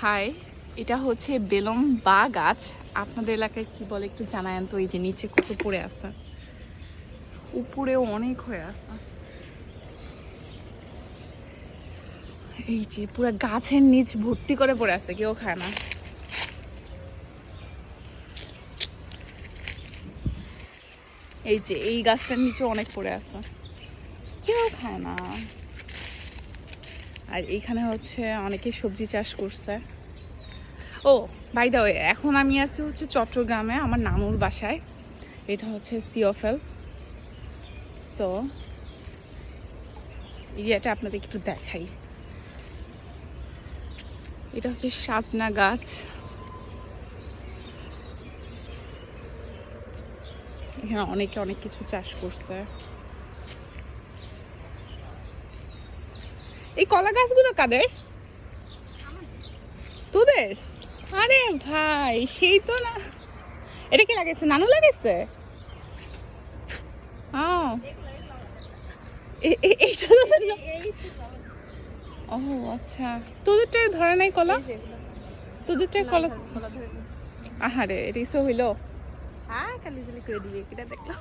High, এটা হচ্ছে বেলম বা গাছ। আপনাদের এলাকায় কি বলে একটু জানায়েন তো। এই যে নিচে কত পড়ে আছে, উপরেও অনেক হয়ে আছে। এই যে পুরো গাছের নিচ ভর্তি করে পড়ে আছে, কেউ খায় না। এই যে এই গাছটার নিচে অনেক পড়ে আছে, কেউ খায় না। আর এইখানে হচ্ছে অনেকে সবজি চাষ করছে। ও বাই দ্য ওয়ে, এখন আমি আছি হচ্ছে চট্টগ্রামে আমার নানুর বাসায়। এটা হচ্ছে সিওফেল। তো এরিয়াটা আপনাদের একটু দেখাই। এটা হচ্ছে সাজনা গাছ। এখানে অনেকে অনেক কিছু চাষ করছে। এই কলা গাছগুলো কাদের? তোদের? আরে ভাই, সেই তো না। এটা কি লাগাইছে? নানু লাগাইছে? এইটা ও আচ্ছা, তোদেরটা ধরে নাই কলা? তোদেরটা কলা? আহারে রিসো হইলো। হ্যাঁ, খালি করে দিবে, কিটা দেখলাম।